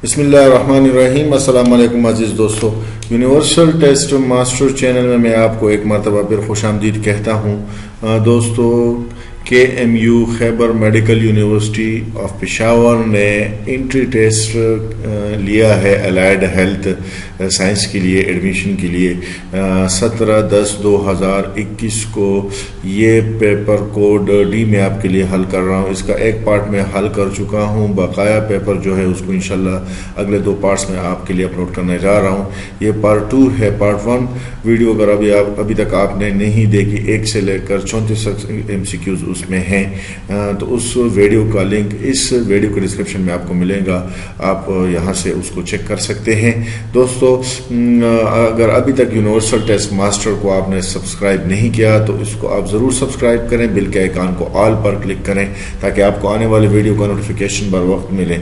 बिस्मिल्लाहिर्रहमानिर्रहीम। अस्सलाम वालेकुम अजीज़ दोस्तों, यूनिवर्सल टेस्ट मास्टर चैनल में मैं आपको एक मरतबा फिर खुशामदीद कहता हूँ। दोस्तों, KMU Khyber medical university of Peshawar ने एंट्री टेस्ट लिया है अलाइड हेल्थ साइंस के लिए एडमिशन के लिए 17/10/2021 को। ये पेपर कोड डी में आपके लिए हल कर रहा हूँ। इसका एक पार्ट में हल कर चुका हूँ, बकाया पेपर जो है उसको इंशाल्लाह अगले 2 पार्ट्स में आपके लिए अपलोड करने जा रहा हूँ। ये पार्ट 2 है। पार्ट 1 वीडियो अगर अभी तक आपने नहीं देखी, 1 से लेकर 34 MCQs उसमें हैं, तो उस वीडियो का लिंक इस वीडियो के डिस्क्रिप्शन में आपको मिलेगा। आप यहाँ से उसको चेक कर सकते हैं। दोस्तों, अगर अभी तक यूनिवर्सल टेस्ट मास्टर को आपने सब्सक्राइब नहीं किया तो इसको आप ज़रूर सब्सक्राइब करें, बिल के आइकन को ऑल पर क्लिक करें ताकि आपको आने वाले वीडियो का नोटिफिकेशन बर वक्त मिले।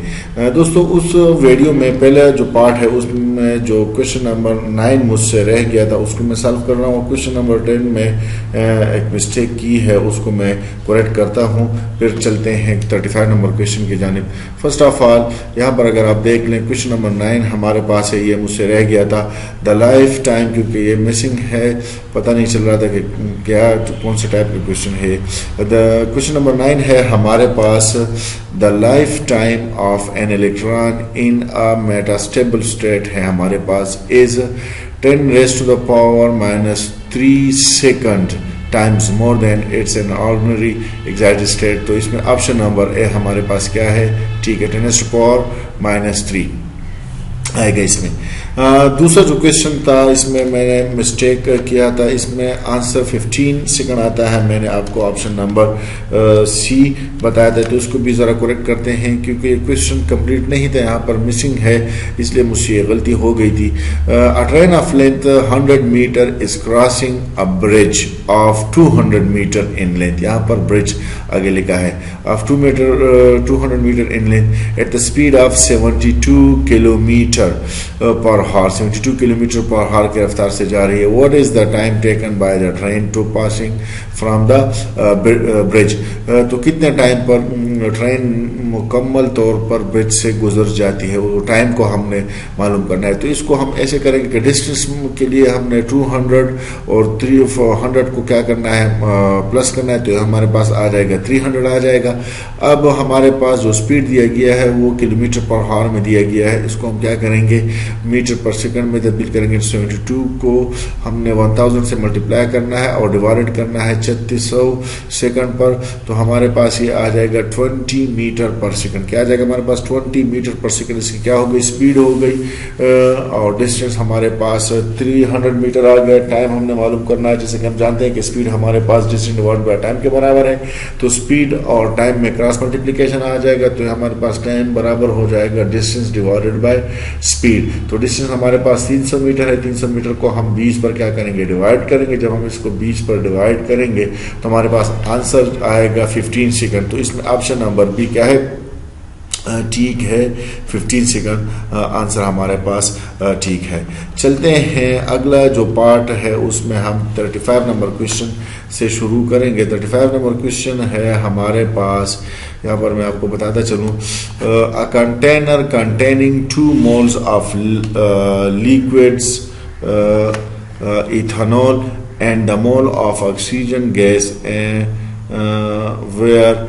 दोस्तों, उस वीडियो में पहले जो पार्ट है उसमें जो क्वेश्चन नंबर 9 मुझसे रह गया था उसको मैं सॉल्व कर रहा हूँ। क्वेश्चन नंबर 10 में एक मिस्टेक की है, उसको मैं करेक्ट करता हूँ। फिर चलते हैं 35 नंबर क्वेश्चन की जानिब। फर्स्ट ऑफ ऑल यहाँ पर अगर आप देख लें, क्वेश्चन नंबर 9 हमारे पास है, ये मुझसे रह गया था द लाइफ टाइम, क्योंकि ये मिसिंग है, पता नहीं चल रहा था कि क्या कौन सा टाइप का क्वेश्चन है। द क्वेश्चन नंबर 9 है हमारे पास, the life time of an electron in a metastable state है हमारे पास is 10⁻³ second times more than its an ordinary excited state. तो इसमें ऑप्शन नंबर ए हमारे पास क्या है, ठीक है, 10⁻³ आएगा इसमें। दूसरा जो क्वेश्चन था इसमें मैंने मिस्टेक किया था, इसमें आंसर 15 सेकंड आता है, मैंने आपको ऑप्शन नंबर सी बताया था, तो उसको भी ज़रा करेक्ट करते हैं क्योंकि क्वेश्चन कंप्लीट नहीं था, यहाँ पर मिसिंग है, इसलिए मुझसे ये गलती हो गई थी। A train of length 100 metre is crossing a bridge of 200 metre in length. यहाँ पर ब्रिज आगे लिखा है of 200 metre in length at the speed of 72 kilometre per hour, 72 kilometre per हार की रफ्तार से जा रही है। What is the time taken by the train to passing from the bridge. तो कितने टाइम पर ट्रेन मुकम्मल तौर पर ब्रिज से गुजर जाती है, वो टाइम को हमने मालूम करना है। तो इसको हम ऐसे करेंगे कि डिस्टेंस के लिए हमने 200 और 300 को क्या करना है, प्लस करना है, तो हमारे पास आ जाएगा 300 आ जाएगा। अब हमारे पास जो स्पीड दिया गया है वो किलोमीटर पर हार में दिया गया है, इसको हम क्या करेंगे, मीटर पर सेकंड में तब्दील करेंगे। 72 को हमने 1000 से मल्टीप्लाई करना है और डिवाइड करना है 3600 सेकंड पर, तो हमारे पास ये आ जाएगा 20 मीटर पर सेकंड। क्या आ जाएगा हमारे पास, 20 मीटर पर सेकंड। इसकी क्या हो गई, स्पीड हो गई, और डिस्टेंस हमारे पास 300 मीटर आ गया। टाइम हमने मालूम करना है, जैसे कि हम जानते हैं कि स्पीड हमारे पास डिस्टेंस डिवाइड बाय टाइम के बराबर है, तो स्पीड और टाइम में क्रॉस मल्टीप्लिकेशन आ जाएगा, तो हमारे पास टाइम बराबर हो जाएगा डिस्टेंस डिवाइडेड बाय स्पीड। तो डिस्टेंस हमारे पास 300 मीटर है, 300 मीटर को हम 20 पर क्या करेंगे, डिवाइड करेंगे। जब हम इसको 20 पर डिवाइड करेंगे तो हमारे पास आंसर आएगा 15 सेकंड। तो इसमें ऑप्शन नंबर बी क्या है, ठीक है, 15 सेकंड आंसर हमारे पास ठीक है। चलते हैं अगला जो पार्ट है उसमें हम 35 नंबर क्वेश्चन से शुरू करेंगे। 35 नंबर क्वेश्चन है हमारे पास, यहाँ पर मैं आपको बताता चलूँ, a container containing 2 moles of liquids ethanol and the mole of oxygen gas were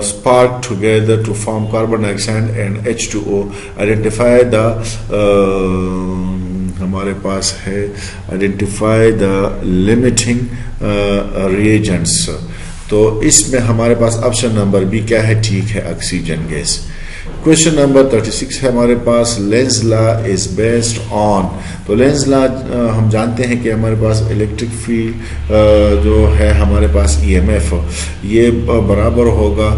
sparked together to form carbon dioxide and H2O. Identify the हमारे पास है identify the limiting reagents। तो इसमें हमारे पास ऑप्शन नंबर बी क्या है, ठीक है, ऑक्सीजन गैस। क्वेश्चन नंबर 36 है हमारे पास, Lenz law is based on. तो लेंज लॉ हम जानते हैं कि हमारे पास इलेक्ट्रिक फील्ड जो है हमारे पास EMF, ये बराबर होगा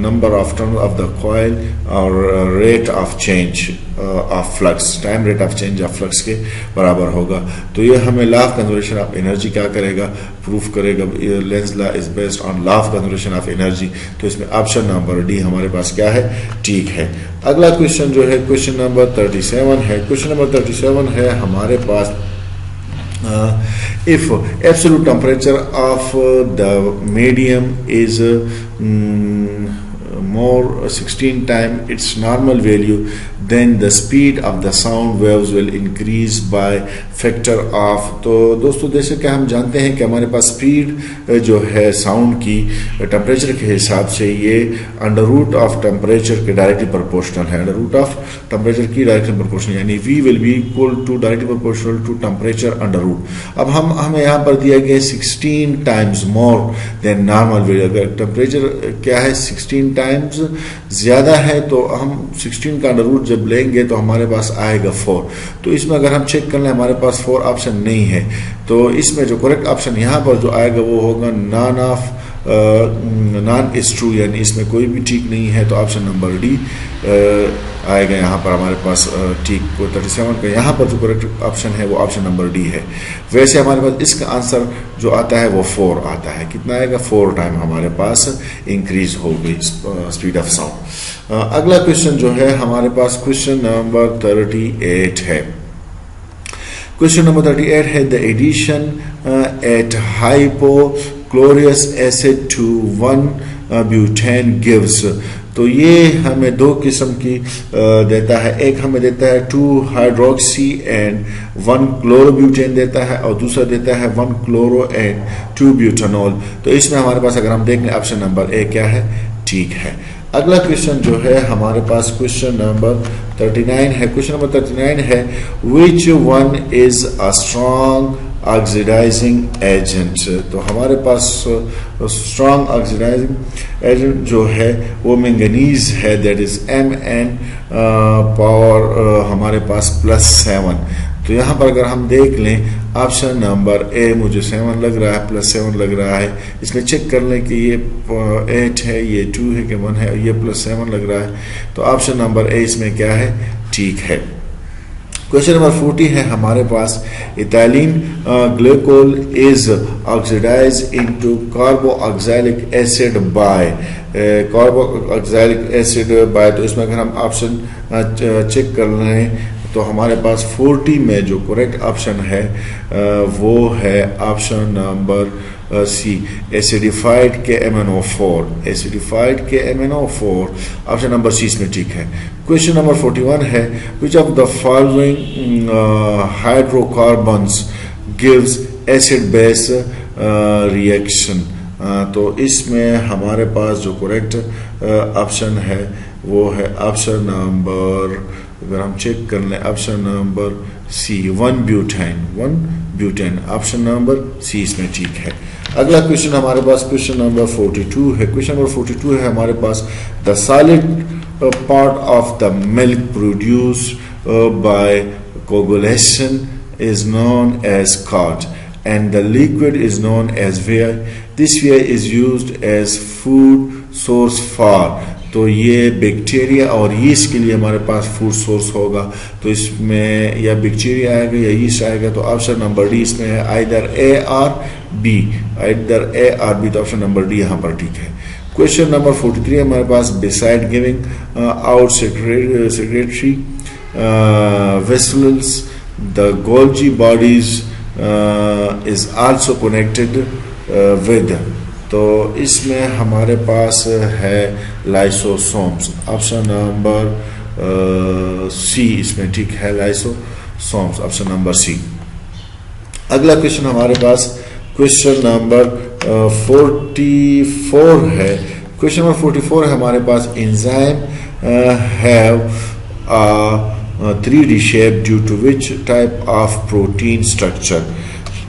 number of turn of the coil और rate of change of flux, time rate of change of flux के बराबर होगा। तो ये हमें law of conservation of energy क्या करेगा, प्रूफ करेगा। Lenz law is based on law of conservation of energy. तो इसमें ऑप्शन नंबर डी हमारे पास क्या है, ठीक है। अगला क्वेश्चन जो है क्वेश्चन नंबर 37 है। क्वेश्चन नंबर 37 है हमारे पास, if absolute temperature of the medium is more 16 times its normal value, then the speed of the sound waves will increase by factor of। तो दोस्तों जैसे कि हम जानते हैं कि हमारे पास स्पीड जो है साउंड की टेम्परेचर के हिसाब से ये अंडर रूट ऑफ टेम्परेचर के डायरेक्टली प्रोपोर्शनल है। अंडर रूट ऑफ टेम्परेचर की डायरेक्टली प्रोपोर्शनल यानी V will be equal to directly proportional to temperature under root. अब हमें यहाँ पर दिया गया 16 times more than normal value. अगर टेम्परेचर क्या है 16 टाइम्स ज़्यादा है तो हम 16 का अंडर रूट जब लेंगे तो हमारे पास आएगा 4। तो इसमें अगर हम चेक कर लें हमारे पास 4 ऑप्शन नहीं है, तो इसमें जो करेक्ट ऑप्शन यहाँ पर जो आएगा वो होगा नॉन इज ट्रू, यानी इसमें कोई भी ठीक नहीं है। तो ऑप्शन नंबर डी आएगा यहाँ पर हमारे पास ठीक 37 का यहाँ पर जो करेक्ट ऑप्शन है वो ऑप्शन नंबर डी है। वैसे हमारे पास इसका आंसर जो आता है वो 4 आता है। कितना आएगा 4 टाइम हमारे पास इंक्रीज हो गई स्पीड ऑफ साउंड। अगला क्वेश्चन जो है हमारे पास क्वेश्चन नंबर 38 है। क्वेश्चन नंबर 38 है the addition at hypochlorous acid to 1 butane gives. तो ये हमें 2 किस्म की देता है। एक हमें देता है 2 हाइड्रोक्सी एंड 1 क्लोरोब्यूटेन देता है और दूसरा देता है 1 क्लोरो एंड 2 ब्यूटानॉल। तो इसमें हमारे पास अगर हम देख लें ऑप्शन नंबर ए क्या है ठीक है। अगला क्वेश्चन जो है हमारे पास क्वेश्चन नंबर 39 है। क्वेश्चन नंबर 39 है which one is a strong oxidising agent. तो हमारे पास स्ट्रॉन्ग ऑक्सीडाइजिंग एजेंट जो है वो मैंगनीज है, दैट इज Mn पावर हमारे पास +7। तो यहाँ पर अगर हम देख लें ऑप्शन नंबर ए मुझे 7 लग रहा है, +7 लग रहा है। इसमें चेक कर लें कि ये 8 है, ये 2 है कि 1 है, ये +7 लग रहा है। तो ऑप्शन नंबर ए इसमें क्या है ठीक है। क्वेश्चन नंबर 40 है हमारे पास ethylene glycol is oxidise into carboxylic acid by carboxylic acid by. तो इसमें अगर हम ऑप्शन चेक कर लें तो हमारे पास 40 में जो करेक्ट ऑप्शन है वो है option number C acidified KMnO4। Acidified KMnO4 option number C इसमें ठीक है। क्वेश्चन नंबर 41 है which of the following hydrocarbons gives acid base reaction. तो इसमें हमारे पास जो करेक्ट ऑप्शन है वो है ऑप्शन नंबर, अगर हम चेक कर लें option number C 1 butane option number C इसमें ठीक है। अगला क्वेश्चन हमारे पास क्वेश्चन नंबर 42 है। क्वेश्चन नंबर 42 है हमारे पास the solid part of the milk produce by coagulation is known as curd and the liquid is known as whey. This whey is used as food source for। तो ये bacteria और yeast के लिए हमारे पास food source होगा। तो इसमें या बैक्टीरिया आएगा या यीस्ट आएगा। तो ऑप्शन नंबर डी इसमें है आइदर ए और बी, आइदर ए और बी। तो ऑप्शन नंबर डी यहाँ पर ठीक है। क्वेश्चन नंबर 43 हमारे पास beside giving out secretory vessels the Golgi bodies is also connected with। तो इसमें हमारे पास है लाइसोसोम्स। ऑप्शन नंबर सी इसमें ठीक है, लाइसोसोम्स ऑप्शन नंबर सी। अगला क्वेश्चन हमारे पास क्वेश्चन नंबर 44 है। क्वेश्चन नंबर 44 है हमारे पास enzyme have 3D shape due to which type of protein structure।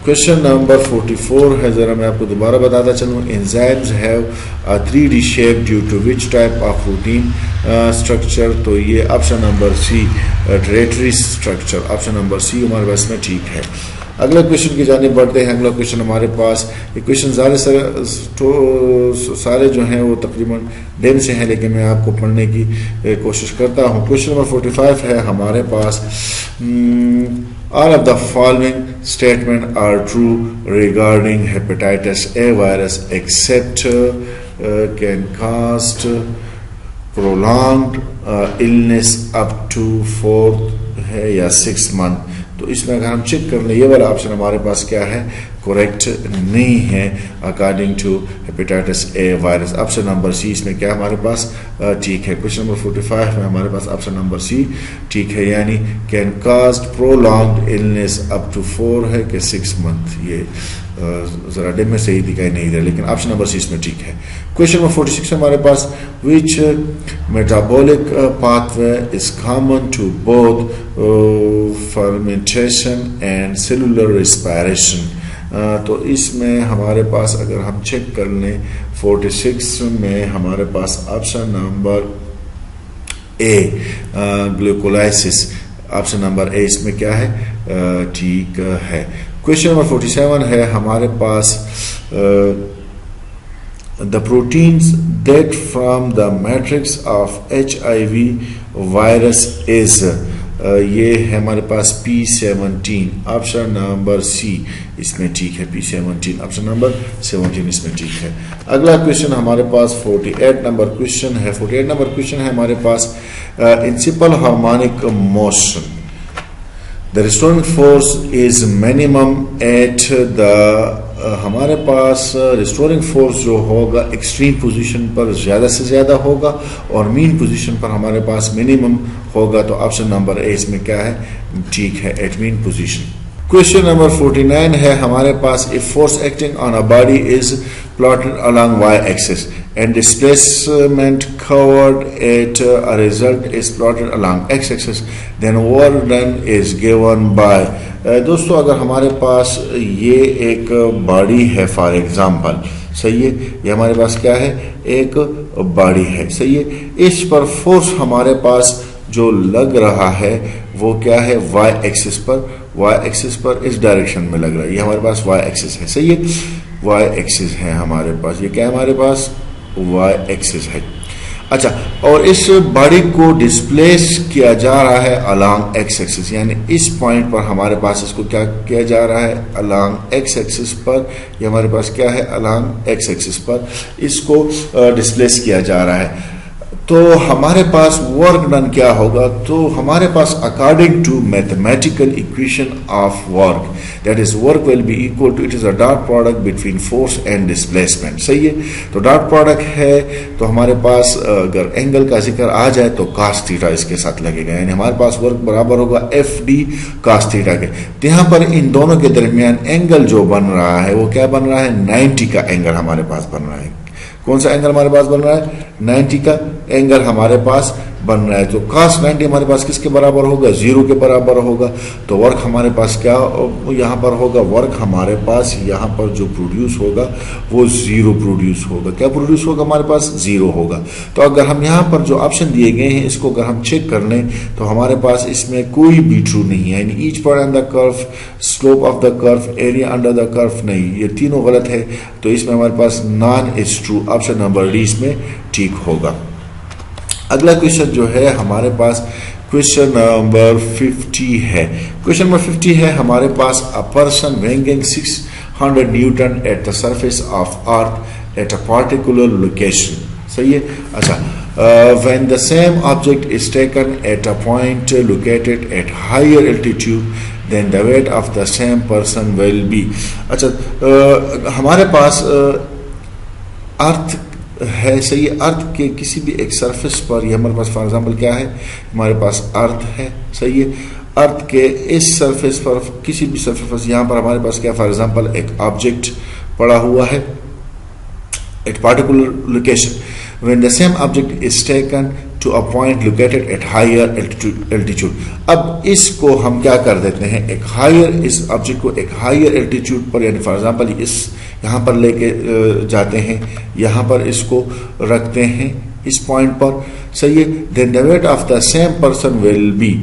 Question number 44 है, जरा मैं आपको दोबारा बताता चलूँ। Enzymes have 3D shape due to which type of protein structure। तो ये option number C tertiary structure option number C हमारे पास में ठीक है। अगला क्वेश्चन की जाने बढ़ते हैं। अगला क्वेश्चन हमारे पास ये क्वेश्चन सारे जो हैं वो तकरीबन डेम से हैं, लेकिन मैं आपको पढ़ने की कोशिश करता हूँ। क्वेश्चन नंबर 45 है हमारे पास all of the following statement are true regarding hepatitis A virus except can cause prolonged illness up to 4 है या 6 मंथ। तो इसमें अगर हम चेक कर लें, ये वाला ऑप्शन हमारे पास क्या है, करेक्ट नहीं है according to hepatitis A virus. Option number C इसमें क्या हमारे पास ठीक है। क्वेश्चन नंबर 45 में हमारे पास ऑप्शन नंबर सी ठीक है, यानी can cause prolonged illness up to 4 है कि 6 मंथ। ये जरा डे में सही दिखाई नहीं दे रहा, लेकिन ऑप्शन नंबर सी इसमें ठीक है। क्वेश्चन नंबर 46 हमारे पास, which metabolic pathway is common to both fermentation and cellular respiration. तो इसमें हमारे पास अगर हम चेक कर लें 46 में हमारे पास option number A glycolysis, option number A इसमें क्या है ठीक है। क्वेश्चन नंबर 47 है हमारे पास, the proteins that from the matrix of HIV virus is, ये है हमारे पास P17, ऑप्शन नंबर सी इसमें ठीक है। P17 ऑप्शन नंबर 17 इसमें ठीक है। अगला क्वेश्चन हमारे पास 48 नंबर क्वेश्चन है। 48 नंबर क्वेश्चन है हमारे पास, in simple harmonic motion the restoring force is minimum at the, हमारे पास रिस्टोरिंग फोर्स जो होगा एक्सट्रीम पोजीशन पर ज़्यादा से ज़्यादा होगा और मीन पोजीशन पर हमारे पास मिनिमम होगा। तो ऑप्शन नंबर ए इसमें क्या है ठीक है, at mean position. Question number 49 है हमारे पास, if force acting on a body is plotted along Y axis and displacement covered at a result is plotted along X axis then work done is given by. दोस्तों अगर हमारे पास ये एक body है for example, सही है, ये हमारे पास क्या है, एक बॉडी है, सही है, इस पर फोर्स हमारे पास जो लग रहा है वो क्या है, वाई एक्सिस पर, वाई एक्सिस पर इस डायरेक्शन में लग रहा है, ये हमारे पास वाई एक्सिस है, सही है, वाई एक्सिस है हमारे पास, ये क्या है हमारे पास वाई एक्सिस है। अच्छा, और इस बॉडी को डिस्प्लेस किया जा रहा है अलोंग एक्स एक्सिस, यानी इस पॉइंट पर हमारे पास इसको क्या किया जा रहा है, अलोंग एक्स एक्सिस पर, ये हमारे पास क्या है, अलोंग एक्स एक्सिस पर इसको डिस्प्लेस किया जा रहा है। तो हमारे पास वर्क डन क्या होगा, तो हमारे पास according to mathematical equation of work, that is work will be equal to, it is a dot product between force and displacement, सही है। तो डॉट प्रोडक्ट है तो हमारे पास अगर एंगल का जिक्र आ जाए तो cos थीटा इसके साथ लगेगा, यानी हमारे पास वर्क बराबर होगा FD cos थीटा के। तो यहाँ पर इन दोनों के दरमियान एंगल जो बन रहा है वो क्या बन रहा है, 90 का एंगल हमारे पास बन रहा है। कौन सा एंगल हमारे पास बन रहा है, 90 का एंगल हमारे पास बन रहा है। तो cos 90 हमारे पास किसके बराबर होगा, 0 के बराबर होगा। तो वर्क हमारे पास क्या यहाँ पर होगा, वर्क हमारे पास यहाँ पर जो प्रोड्यूस होगा वो 0 प्रोड्यूस होगा। क्या प्रोड्यूस होगा, हमारे पास 0 होगा। तो अगर हम यहाँ पर जो ऑप्शन दिए गए हैं इसको अगर हम चेक कर लें तो हमारे पास इसमें कोई भी ट्रू नहीं है, यानी each point on the curve, slope of the curve, area under the curve, नहीं, ये तीनों गलत है। तो इसमें हमारे पास none is true, option number D इसमें ठीक होगा। अगला क्वेश्चन जो है हमारे पास क्वेश्चन नंबर 50 है। क्वेश्चन नंबर 50 है हमारे पास, a person weighing 600 newton at the surface of earth at a particular location, सही है। अच्छा, when the same object is taken at a point located at higher altitude then the weight of the same person will be। अच्छा, हमारे पास अर्थ है, सही है, अर्थ के किसी भी एक सरफेस पर, ये हमारे पास फॉर एग्जांपल क्या है, हमारे पास अर्थ है, सही है, अर्थ के इस सरफेस पर, किसी भी सरफेस पर यहाँ पर हमारे पास क्या, फॉर एग्जांपल एक ऑब्जेक्ट पड़ा हुआ है eight particular location, when the same object is taken to a point located at higher altitude। अब इसको हम क्या कर देते हैं, एक हायर, इस ऑब्जेक्ट को एक हायर एल्टीट्यूड पर, यानी फॉर एग्जांपल इस यहाँ पर लेके जाते हैं, यहाँ पर इसको रखते हैं इस पॉइंट पर, सही है, then the weight of the same person will be।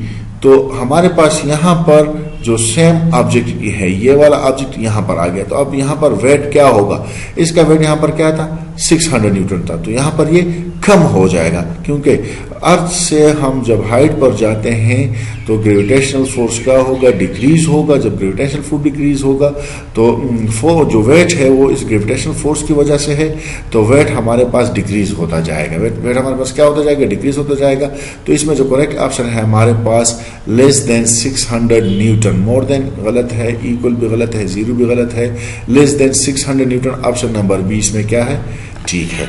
तो हमारे पास यहाँ पर जो सेम ऑब्जेक्ट है, ये वाला ऑब्जेक्ट यहाँ पर आ गया, तो अब यहाँ पर वेट क्या होगा, इसका वेट यहाँ पर क्या था, 600 न्यूटन था, तो यहाँ पर ये कम हो जाएगा, क्योंकि अर्थ से हम जब हाइट पर जाते हैं तो ग्रेविटेशनल फोर्स क्या होगा, डिक्रीज होगा। जब ग्रेविटेशनल फोर्स डिक्रीज होगा तो जो वेट है वो इस ग्रेविटेशनल फोर्स की वजह से है, तो वेट हमारे पास डिक्रीज होता जाएगा। वेट हमारे पास क्या होता जाएगा, डिक्रीज होता जाएगा। तो इसमें जो करेक्ट ऑप्शन है हमारे पास less than 600 newton. More than गलत है, इक्वल भी गलत है, जीरो भी गलत है। Less than 600 Newton option number 20 में क्या है, ठीक है।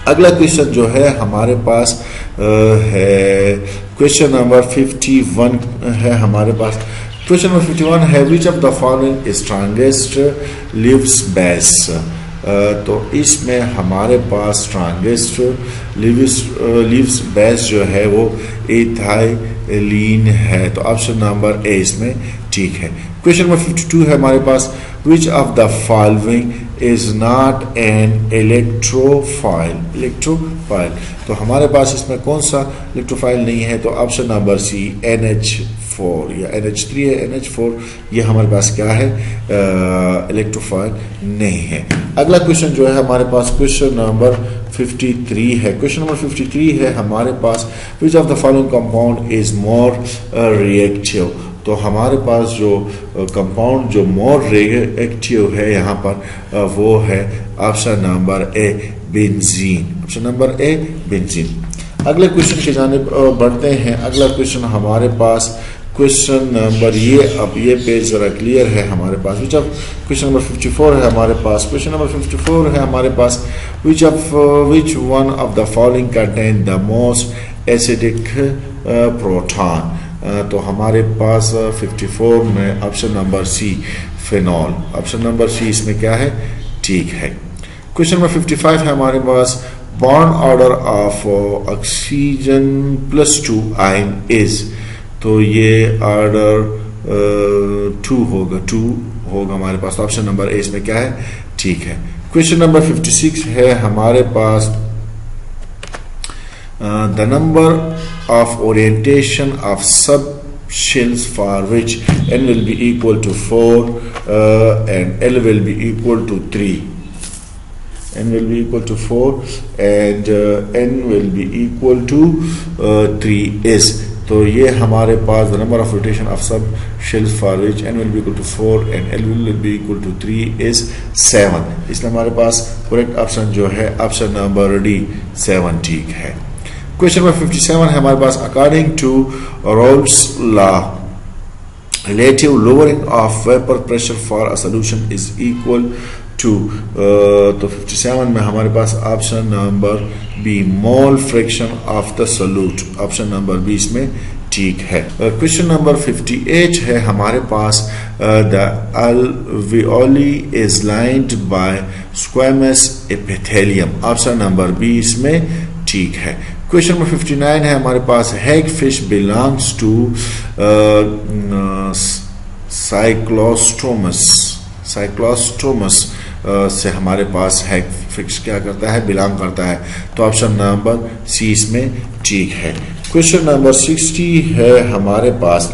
अगला क्वेश्चन जो है हमारे पास है क्वेश्चन नंबर 51 है हमारे पास। क्वेश्चन नंबर 51 है which of the following strongest leaves base. तो इसमें हमारे पास स्ट्रॉन्गेस्ट लीव्स बेस जो है वो इथाइलीन है, तो ऑप्शन नंबर ए इसमें ठीक है। क्वेश्चन नंबर 52 है हमारे पास which of the following is not an electrophile. तो हमारे पास इसमें कौन सा इलेक्ट्रोफाइल नहीं है, तो ऑप्शन नंबर सी NH4 या NH3 है, NH4 ये हमारे पास क्या है, इलेक्ट्रोफाइल नहीं है। अगला क्वेश्चन जो है हमारे पास क्वेश्चन नंबर 53 है। क्वेश्चन नंबर 53 है हमारे पास which of the following compound is more reactive. तो हमारे पास जो कंपाउंड जो मोर रिएक्टिव है यहाँ पर वो है option number A benzene. Option number A benzene. अगले क्वेश्चन की जानिब बढ़ते हैं। अगला क्वेश्चन हमारे पास क्वेश्चन नंबर ये पेज जरा क्लियर है हमारे पास। विच ऑफ क्वेश्चन नंबर 54 है हमारे पास। क्वेश्चन नंबर 54 है हमारे पास which one of the following contain the most acidic proton. तो हमारे पास 54 में option number C phenol. Option number C इसमें क्या है, ठीक है। क्वेश्चन नंबर 55 है हमारे पास bond order of oxygen +2 ion is. तो ये ऑर्डर 2 होगा हमारे पास, तो ऑप्शन नंबर ए इसमें क्या है, ठीक है। क्वेश्चन नंबर 56 है हमारे पास the number of orientation of subshells for which n will be equal to 4 and L will be equal to 3. N will be equal to 4 and N will be equal to 3 is। तो ये हमारे पास the number of rotation of subshells for which n will be equal to 4 and L will be equal to 3 is 7। इसलिए हमारे पास correct option जो है option number D 7 ठीक है। Question number 57 है हमारे पास according to Raoult's law relative lowering of vapour pressure for a solution is equal to. तो 57 में हमारे पास option number B mole fraction of the solute. Option number 20 में ठीक है। क्वेश्चन नंबर 58 है हमारे पास the alveoli is lined by squamous epithelium। Option number 20 में ठीक है। क्वेश्चन नंबर 59 है हमारे पास hagfish belongs to cyclostomes से हमारे पास हैग फिश क्या करता है, बिलोंग करता है, तो ऑप्शन नंबर सी इसमें ठीक है। क्वेश्चन नंबर 60 है हमारे पास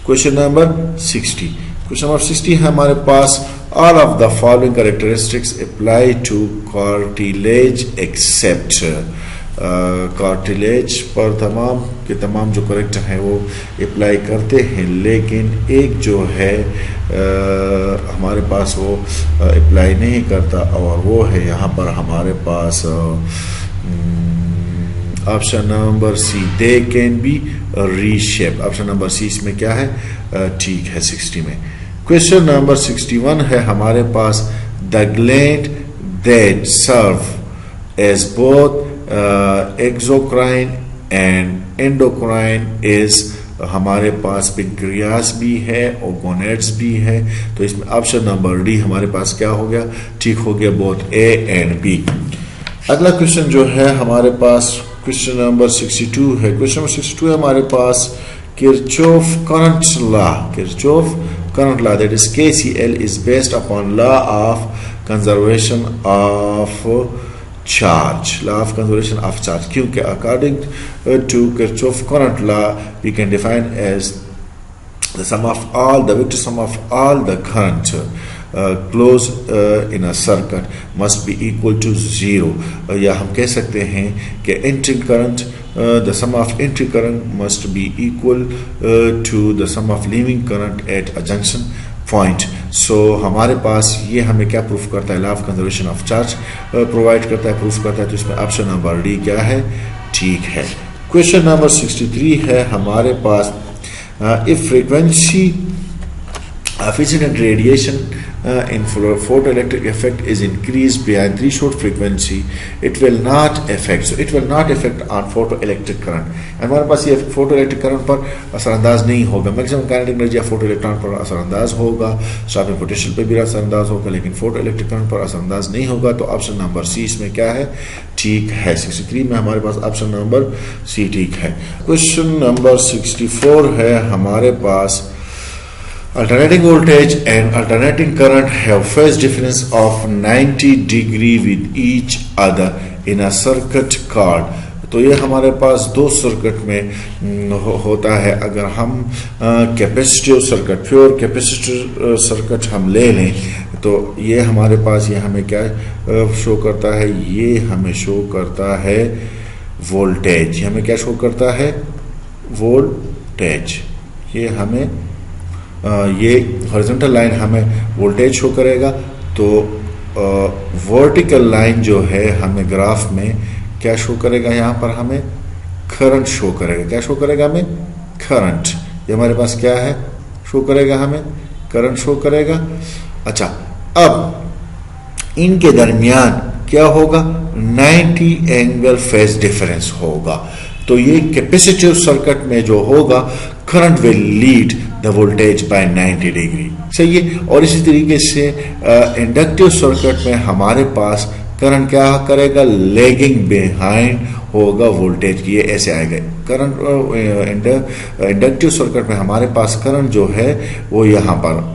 क्वेश्चन नंबर 60 है हमारे पास all of the following characteristics apply to cartilage except। Cartilage पर तमाम के तमाम जो करेक्ट हैं वो अप्लाई करते हैं, लेकिन एक जो है हमारे पास वो अप्लाई नहीं करता, और वो है यहाँ पर हमारे पास option number C they can be reshape. Option number C इसमें क्या है, ठीक है 60 में। क्वेश्चन नंबर 61 है हमारे पास the gland that serve as both exocrine and endocrine is. हमारे पास पेंक्रियास भी है और गोनेड्स भी है, तो इसमें ऑप्शन नंबर डी हमारे पास क्या हो गया, ठीक हो गया, बोथ ए एंड बी। अगला क्वेश्चन जो है हमारे पास क्वेश्चन नंबर 62 है। क्वेश्चन नंबर 62 है हमारे पास Kirchhoff current law that is KCL is based upon law of conservation of charge। क्योंकि according to Kirchhoff current law we can define as the vector sum of all the current close in a circuit must be equal to 0, या हम कह सकते हैं कि entering current the sum of entry current must be equal to the sum of leaving current at a junction point. So हमारे पास ये हमें क्या प्रूफ करता है, law of conservation of charge provide करता है, प्रूफ करता है। तो इसमें ऑप्शन नंबर डी क्या है, ठीक है। क्वेश्चन नंबर 63 है हमारे पास, if frequency of incident radiation in photoelectric effect is increased beyond threshold frequency, it will not affect. So it will not affect on photoelectric current. हमारे पास ये photoelectric current पर असरअंदाज नहीं होगा। मैक्सिमम काइनेटिक एनर्जी या photoelectron पर असरअंदाज होगा, stopping potential पर भी असरअंदाज होगा, लेकिन फोटोइलेक्ट्रिक करंट पर असरअंदाज नहीं होगा। तो ऑप्शन नंबर सी इसमें क्या है, ठीक है। 63 में हमारे पास ऑप्शन नंबर सी ठीक है। क्वेश्चन नंबर 64 है हमारे पास, alternating voltage and alternating current have phase difference of 90 degree with each other in a circuit card. तो ये हमारे पास दो सर्किट में होता है। अगर हम capacitive circuit, pure capacitive circuit हम ले लें तो ये हमारे पास, ये हमें क्या शो करता है, ये हमें शो करता है वोल्टेज। ये हमें क्या शो करता है, वोल्टेज। ये हमें ये हॉरिजॉन्टल लाइन हमें वोल्टेज शो करेगा, तो वर्टिकल लाइन जो है हमें ग्राफ में क्या शो करेगा, यहाँ पर हमें करंट शो करेगा। क्या शो करेगा हमें, करंट। ये हमारे पास क्या है, शो करेगा हमें करंट शो करेगा। अच्छा, अब इनके दरमियान क्या होगा, 90 एंगल फेज डिफरेंस होगा। तो ये कैपेसिटिव सर्किट में जो होगा, current will lead the voltage bye 90 degree, सही है। और इसी तरीके से इंडक्टिव सर्किट में हमारे पास करंट क्या करेगा, लेगिंग बिहाइंड होगा वोल्टेज की, ये ऐसे आएगा। करंट इंडक्टिव सर्किट में हमारे पास करंट जो है वो यहाँ पर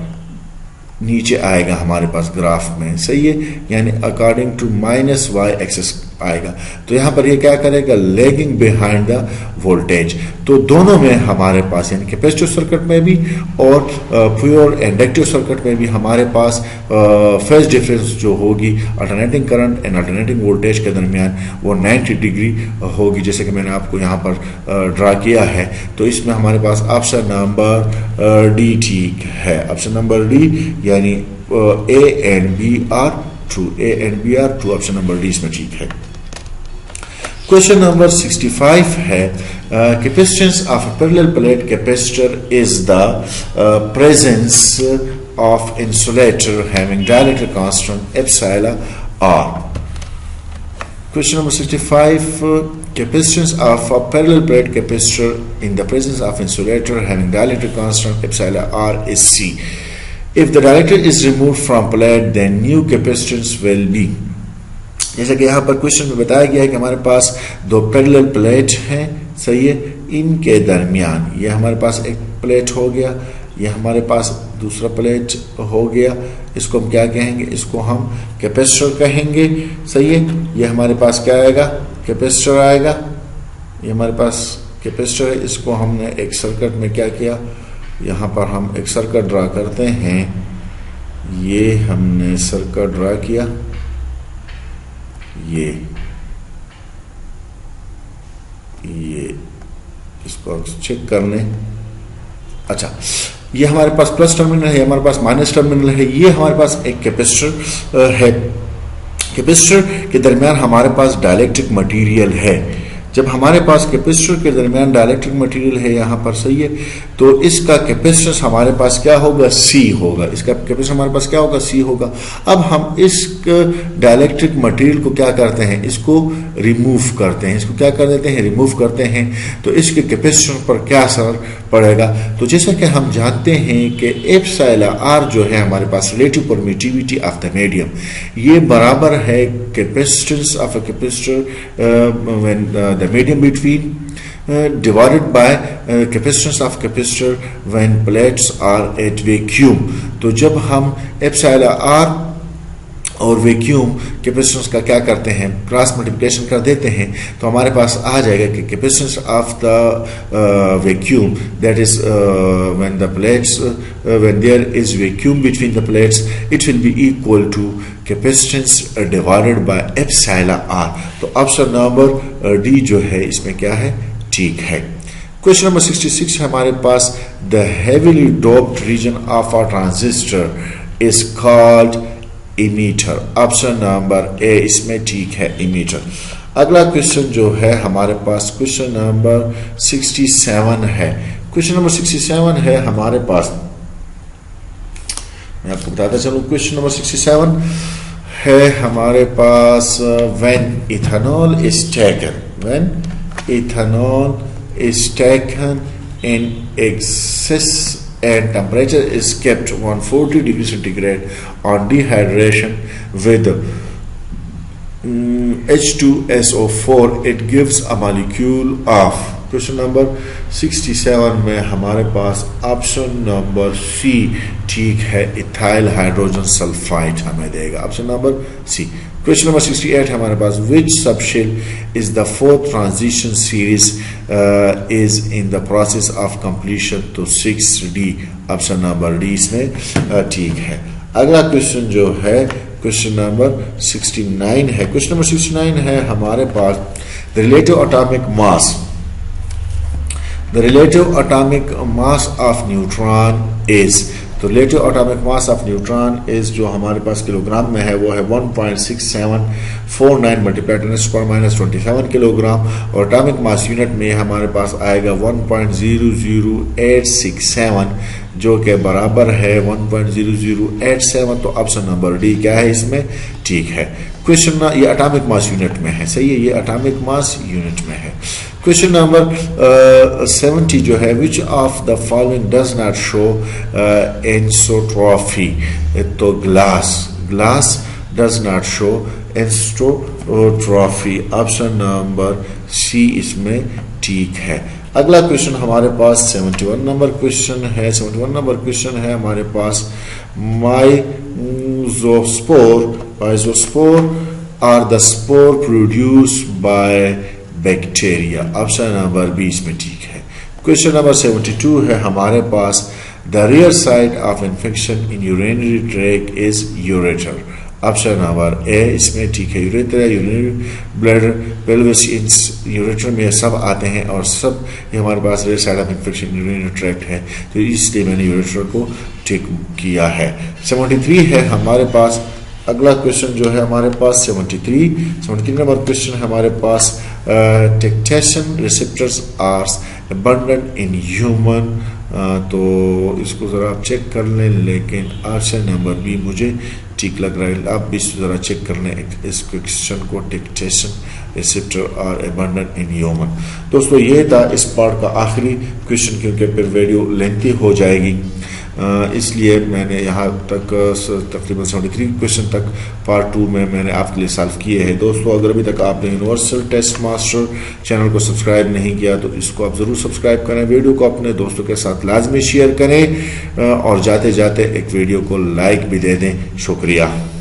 नीचे आएगा हमारे पास ग्राफ में, सही है, यानी अकॉर्डिंग टू -y एक्सिस आएगा। तो यहाँ पर ये क्या करेगा, लेगिंग बिहाइंड द वोल्टेज। तो दोनों में हमारे पास, यानी कैपेसिटिव सर्किट में भी और प्योर इंडक्टिव सर्किट में भी हमारे पास फेज डिफरेंस जो होगी alternating current and alternating voltage के दरमियान, वो 90 डिग्री होगी, जैसे कि मैंने आपको यहाँ पर ड्रा किया है। तो इसमें हमारे पास ऑप्शन नंबर डी ठीक है। ऑप्शन नंबर डी यानी A and B are true, A and B are true. Option number D इसमें ठीक है। क्वेश्चन नंबर 65 है, capacitance of a parallel plate capacitor is the presence of insulator having dielectric constant epsilon R. Question number 65, capacitance of a parallel plate capacitor in the presence of insulator having dielectric constant epsilon r is C. If the dielectric is removed from plate, then new capacitance will be. जैसा कि यहाँ पर question में बताया गया है कि हमारे पास दो पैरेलल प्लेट हैं, सही है। इनके दरमियान ये हमारे पास एक प्लेट हो गया, ये हमारे पास दूसरा प्लेट हो गया। इसको हम क्या कहेंगे, इसको हम कैपेसिटर कहेंगे, सही है। ये हमारे पास क्या आएगा, कैपेसिटर आएगा। ये हमारे पास कैपेसिटर है, इसको हमने एक सर्किट में क्या किया, यहाँ पर हम एक सर्किट ड्रा करते हैं। ये हमने सर्किट ड्रा किया, ये इसको चेक कर लें। अच्छा, ये हमारे पास प्लस टर्मिनल है, हमारे पास माइनस टर्मिनल है। ये हमारे पास एक कैपेसिटर है। कैपेसिटर के दरमियान हमारे पास डाइलेक्ट्रिक मटेरियल है। जब हमारे पास कैपेसिटर के दरमियान डाइलेक्ट्रिक मटेरियल है यहाँ पर, सही है, तो इसका कैपेसिटेंस हमारे पास क्या होगा, C होगा। इसका कैपेसिटेंस हमारे पास क्या होगा, C होगा। अब हम इस डाइलेक्ट्रिक मटेरियल को क्या करते हैं, इसको रिमूव करते हैं। इसको क्या कर देते हैं, रिमूव करते हैं। तो इसके कैपेसिटेंस पर क्या असर पड़ेगा, तो जैसा कि हम जानते हैं कि एप्सिलॉन आर जो है हमारे पास relative permittivity of the medium, ये बराबर है capacitance of a capacitor when the medium between divided by capacitance of capacitor when plates are at vacuum। तो जब हम एप्सिलॉन आर और वैक्यूम कैपेसिटेंस का क्या करते हैं, क्रॉस मल्टीप्लिकेशन कर देते हैं, तो हमारे पास आ जाएगा कि capacitance of the vacuum that is when the plates when there is vacuum between the plates it will be equal to capacitance divided by epsilon R. तो ऑप्शन नंबर डी जो है इसमें क्या है, ठीक है। क्वेश्चन नंबर 66 हमारे पास, the heavily doped region of a transistor is called emitter. Option number A इसमें ठीक है, इमीटर। अगला क्वेश्चन जो है हमारे पास क्वेश्चन नंबर 67 है। क्वेश्चन नंबर 67 है हमारे पास, मैं आपको बताता चलूं, क्वेश्चन नंबर 67 है हमारे पास, when ethanol is taken, when ethanol is taken in excess and temperature is kept 140 degrees centigrade on dehydration with H2SO4 it gives a molecule of। Question number 67 में हमारे पास ऑप्शन नंबर सी ठीक है, ethyl hydrogen sulphide हमें देगा, option number C. Question number 68 हमारे पास, which subshell is the fourth transition series is in the process of completion, तो 6D, ऑप्शन नंबर डी इसमें ठीक है। अगला क्वेश्चन जो है क्वेश्चन नंबर 69 है। क्वेश्चन नंबर 69 है हमारे पास, the relative atomic mass, the relative atomic mass of neutron is. तो relative atomic mass of neutron is जो हमारे पास किलोग्राम में है वो है 1.6749 मल्टीप्लाई 10⁻27 किलोग्राम, और एटॉमिक मास यूनिट में हमारे पास आएगा 1.00867 जो के बराबर है 1.0087। तो ऑप्शन नंबर डी क्या है इसमें, ठीक है। क्वेश्चन ये एटॉमिक मास यूनिट में है, सही है, ये एटॉमिक मास यूनिट में है। क्वेश्चन नंबर 70 जो है, which of the following does not show anisotropy, तो glass does not show anisotropy, option number C इसमें ठीक है। अगला क्वेश्चन हमारे पास 71 नंबर क्वेश्चन है। 71 नंबर क्वेश्चन है हमारे पास, myxospore are the spore produced by bacteria, option number B इसमें ठीक है। क्वेश्चन नंबर 72 है हमारे पास, the rare site of infection in urinary tract is ureter, option number A इसमें ठीक है। Urethra, urinary bladder, pelvis, ureter में सब आते हैं और सब ये हमारे पास rare side of infection urinary tract है, तो इसलिए मैंने यूरेटर को ठीक किया है। 73 है हमारे पास। अगला क्वेश्चन जो है हमारे पास 73 नंबर क्वेश्चन है हमारे पास, tactile receptors are abundant in human, तो इसको ज़रा आप चेक कर लें, लेकिन ऑप्शन नंबर बी मुझे ठीक लग रहा है, आप भी ज़रा चेक कर लें इस क्वेश्चन को, tactile receptor are abundant in human. दोस्तों ये था इस पार्ट का आखिरी क्वेश्चन, क्योंकि फिर वीडियो लेंथी हो जाएगी, इसलिए मैंने यहाँ तक तकरीबन 73 क्वेश्चन तक पार्ट 2 में मैंने आपके लिए सॉल्व किए हैं। दोस्तों अगर अभी तक आपने यूनिवर्सल टेस्ट मास्टर चैनल को सब्सक्राइब नहीं किया तो इसको आप ज़रूर सब्सक्राइब करें, वीडियो को अपने दोस्तों के साथ लाजमी शेयर करें और जाते जाते एक वीडियो को लाइक भी दे दें। शुक्रिया।